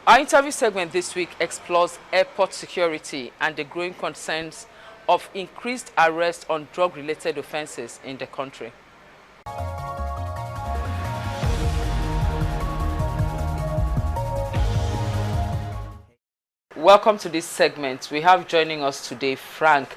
Our interview segment this week explores airport security and the growing concerns of increased arrest on drug-related offences in the country. Welcome to this segment. We have joining us today Frank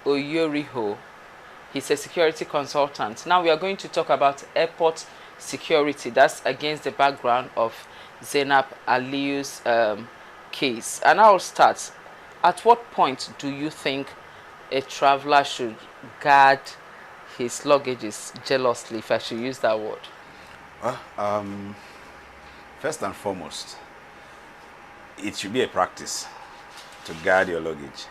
Oyorhigho. He's a security consultant. Now we are going to talk about airport security. That's against the background of Zainab Aliu's case. And I'll start. At what point do you think a traveler should guard his luggages jealously, if I should use that word? Well, first and foremost, it should be a practice to guard your luggage.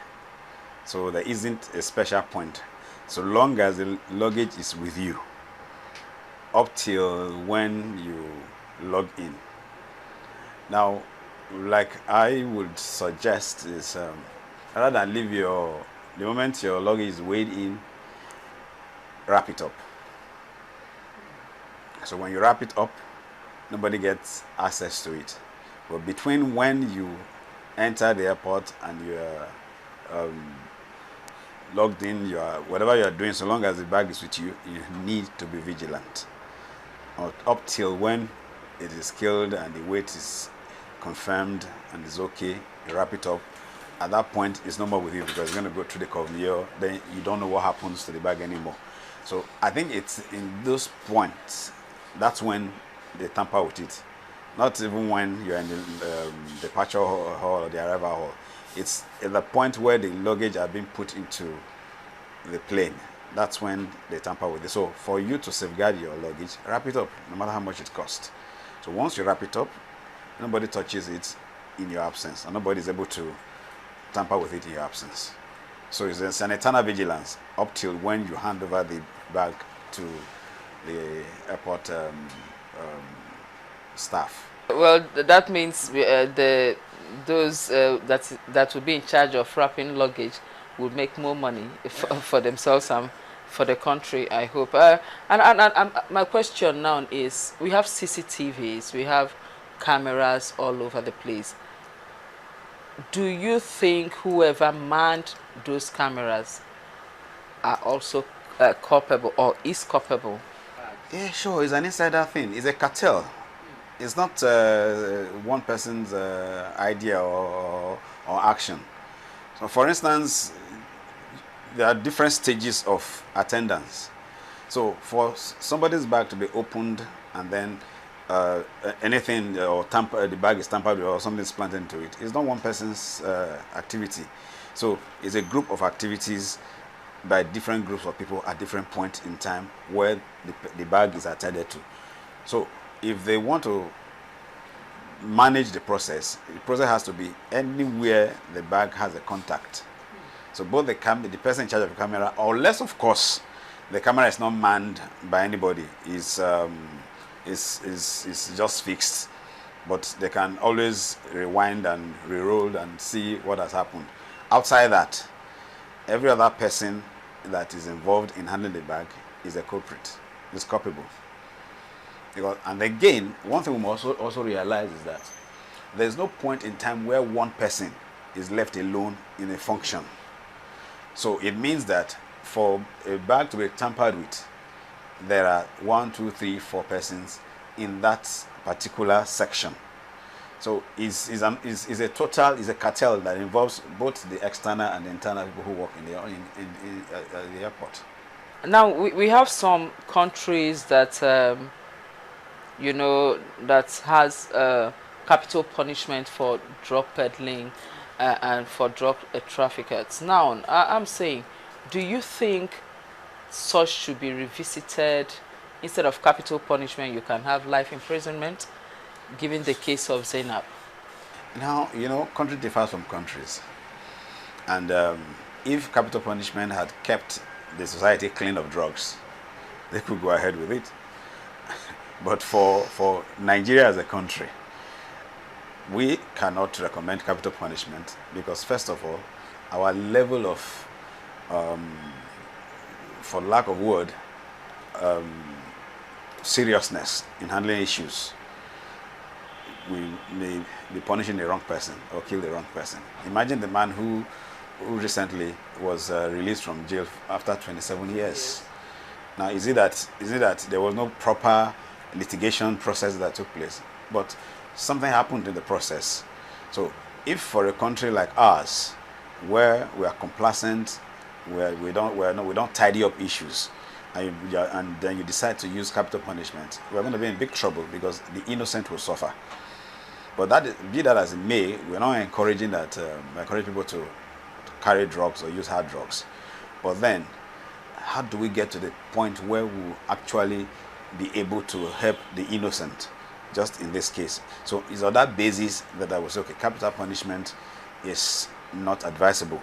So there isn't a special point. So long as the luggage is with you, up till when you log in. Now, like I would suggest is, rather than leave the moment your luggage is weighed in, wrap it up. So when you wrap it up, nobody gets access to it. But between when you enter the airport and you're logged in, whatever you're doing, so long as the bag is with you, you need to be vigilant. Up till when it is killed and the weight is confirmed and is okay, you wrap it up. At that point, it's no more with you because it's going to go through the conveyor. Then you don't know what happens to the bag anymore. So I think it's in those points, that's when they tamper with it. Not even when you're in the departure hall or the arrival hall. It's at the point where the luggage are being put into the plane. That's when they tamper with it. So for you to safeguard your luggage, wrap it up, no matter how much it costs. So once you wrap it up, nobody touches it in your absence, and nobody is able to tamper with it in your absence. So it's an eternal vigilance up till when you hand over the bag to the airport staff. Well, that means those that will be in charge of wrapping luggage would make more money for themselves and for the country, I hope. And my question now is, we have CCTVs, we have cameras all over the place. Do you think whoever manned those cameras are also culpable or is culpable? Yeah, sure. It's an insider thing. It's a cartel. It's not one person's idea or action. So, for instance, there are different stages of attendance. So, for somebody's bag to be opened and then anything or the bag is tampered with or something is planted into it, it's not one person's activity. So, it's a group of activities by different groups of people at different points in time where the bag is attended to. So, if they want to manage the process has to be anywhere the bag has a contact. So both the person in charge of the camera, unless of course the camera is not manned by anybody, is just fixed, but they can always rewind and re-roll and see what has happened. Outside that, every other person that is involved in handling the bag is a culprit, is culpable. Because, and again, one thing we must also realize is that there's no point in time where one person is left alone in a function. So it means that for a bag to be tampered with, there are 1, 2, 3, 4 persons in that particular section. So it's a cartel that involves both the external and the internal people who work in the airport. Now we have some countries that that has capital punishment for drug peddling and for drug traffickers. Now, I'm saying, do you think such should be revisited? Instead of capital punishment, you can have life imprisonment, given the case of Zainab? Now, country differs from countries. And if capital punishment had kept the society clean of drugs, they could go ahead with it. But for Nigeria as a country, we cannot recommend capital punishment because, first of all, our level of, for lack of word, seriousness in handling issues we may be punishing the wrong person or kill the wrong person. Imagine the man who recently was released from jail after 27 years. Yes. Now, is it that there was no proper litigation process that took place, but something happened in the process? So, if for a country like ours, where we are complacent, where we don't tidy up issues, and then you decide to use capital punishment, we're going to be in big trouble because the innocent will suffer. But be that as it may, we're not encouraging that. Encourage people to carry drugs or use hard drugs. But then, how do we get to the point where we will actually be able to help the innocent, just in this case? So it's on that basis that I would say, okay, capital punishment is not advisable.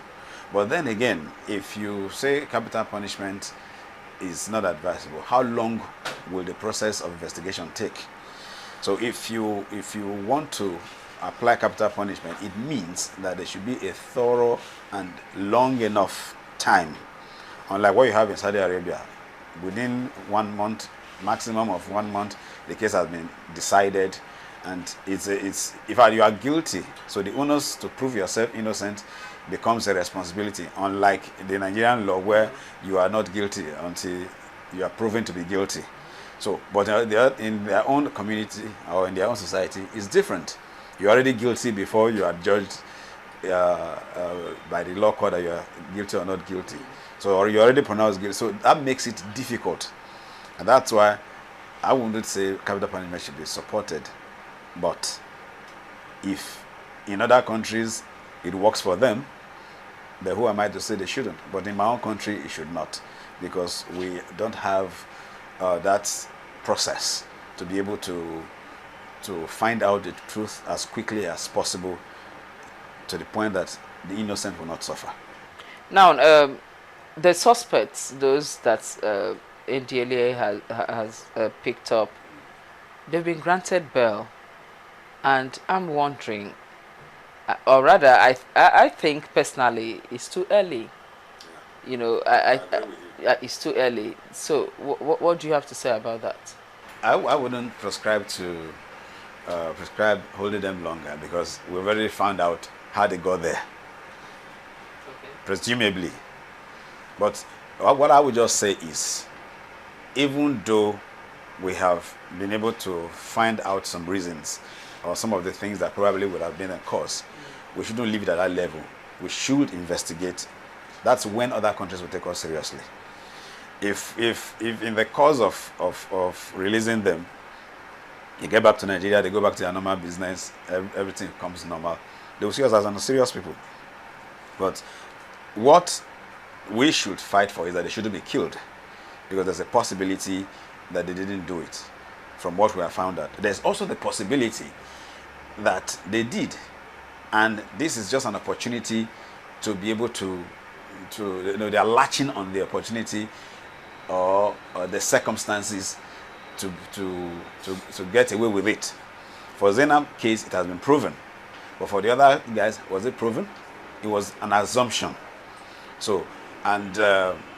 But then again, if you say capital punishment is not advisable, how long will the process of investigation take? So if you want to apply capital punishment, it means that there should be a thorough and long enough time. Unlike what you have in Saudi Arabia, within 1 month, maximum of 1 month, the case has been decided, and it's if you are guilty, so the onus to prove yourself innocent becomes a responsibility. Unlike the Nigerian law, where you are not guilty until you are proven to be guilty. So, but in their own community or in their own society, it's different. You're already guilty before you are judged by the law court that you are guilty or not guilty. So, or you're already pronounced guilty. So that makes it difficult. And that's why I wouldn't say capital punishment should be supported. But if in other countries it works for them, then who am I to say they shouldn't? But in my own country, it should not. Because we don't have that process to be able to find out the truth as quickly as possible, to the point that the innocent will not suffer. Now, the suspects, those that NDLEA has picked up, they've been granted bail, and I'm wondering, or rather, I think personally it's too early. You know, it's too early. So, what do you have to say about that? I wouldn't prescribe holding them longer, because we've already found out how they got there. Okay. Presumably. But what I would just say is, even though we have been able to find out some reasons or some of the things that probably would have been a cause, we shouldn't leave it at that level. We should investigate. That's when other countries will take us seriously. If in the course of releasing them, you get back to Nigeria, they go back to their normal business, everything becomes normal, they will see us as unserious people. But what we should fight for is that they shouldn't be killed, because there's a possibility that they didn't do it, from what we have found out. There's also the possibility that they did, and this is just an opportunity to be able to they are latching on the opportunity or the circumstances to get away with it. For Zainab's case, it has been proven, but for the other guys, was it proven? It was an assumption. So, and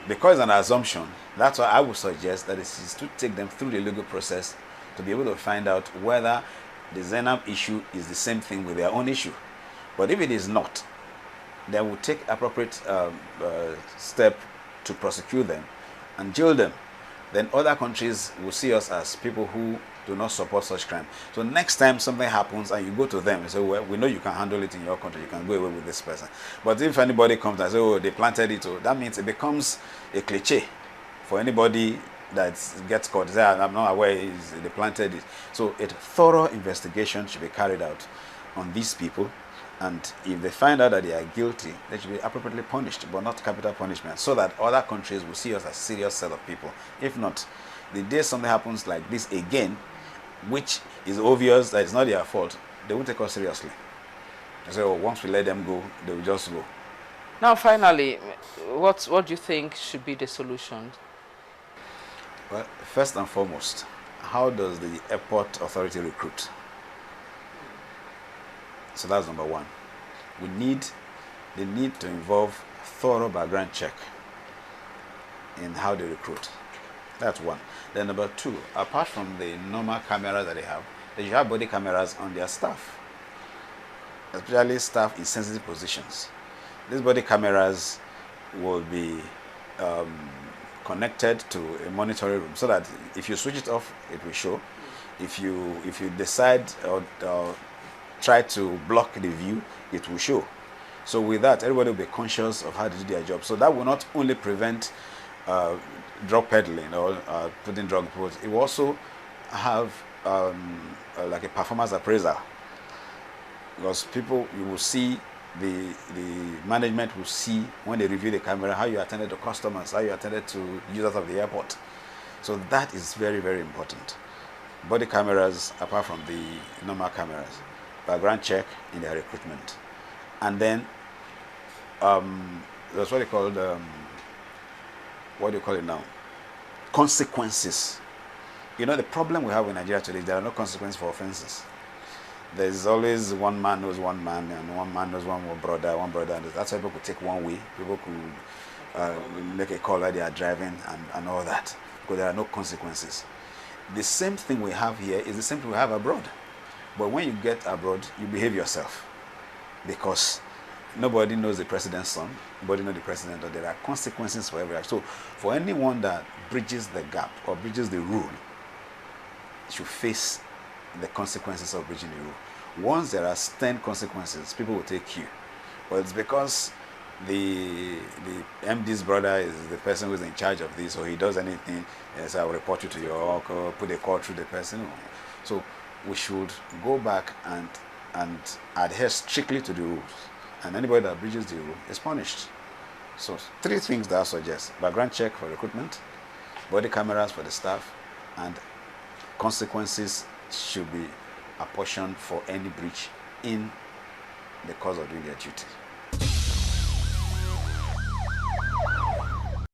because it's an assumption, that's why I would suggest that it is to take them through the legal process to be able to find out whether the Zainab issue is the same thing with their own issue. But if it is not, they will take appropriate step to prosecute them and jail them. Then other countries will see us as people who do not support such crime. So next time something happens and you go to them and say, well, we know you can handle it in your country, you can go away with this person. But if anybody comes and says, oh, they planted it, that means it becomes a cliche for anybody that gets caught. Say, I'm not aware they planted it. So a thorough investigation should be carried out on these people. And if they find out that they are guilty, they should be appropriately punished, but not capital punishment, so that other countries will see us as a serious set of people. If not, the day something happens like this again, which is obvious that it's not their fault, they won't take us seriously. They say, oh, once we let them go, they will just go. Now, finally, what do you think should be the solution? Well, first and foremost, how does the airport authority recruit? So that's number one. They need to involve thorough background check in how they recruit. That's one. Then number two, apart from the normal camera that they have, they should have body cameras on their staff, especially staff in sensitive positions. These body cameras will be connected to a monitoring room so that if you switch it off, it will show. If you decide or try to block the view, it will show. So with that, everybody will be conscious of how to do their job. So that will not only prevent drug peddling or putting drug reports, it will also have like a performance appraiser, because people, you will see, the management will see when they review the camera how you attended to customers, how you attended to users of the airport. So that is very, very important. Body cameras, apart from the normal cameras, background check in their recruitment, and then that's what they call what do you call it now? Consequences. You know, the problem we have in Nigeria today is there are no consequences for offenses. There's always one man knows one man, and one man knows one brother, and that's why people could take one way. People could make a call while they are driving and all that, because there are no consequences. The same thing we have here is the same thing we have abroad. But when you get abroad, you behave yourself, because nobody knows the president's son, nobody knows the president, but there are consequences for every act. So for anyone that bridges the gap or bridges the rule, should face the consequences of breaching the rule. Once there are 10 consequences, people will take you. But it's because the MD's brother is the person who's in charge of this, or he does anything, yes, I will report you to your uncle, put a call through the person. So we should go back and adhere strictly to the rules. And anybody that breaches the rule is punished. So 3 things that I suggest: background check for recruitment, body cameras for the staff, and consequences should be apportioned for any breach in the course of doing their duty.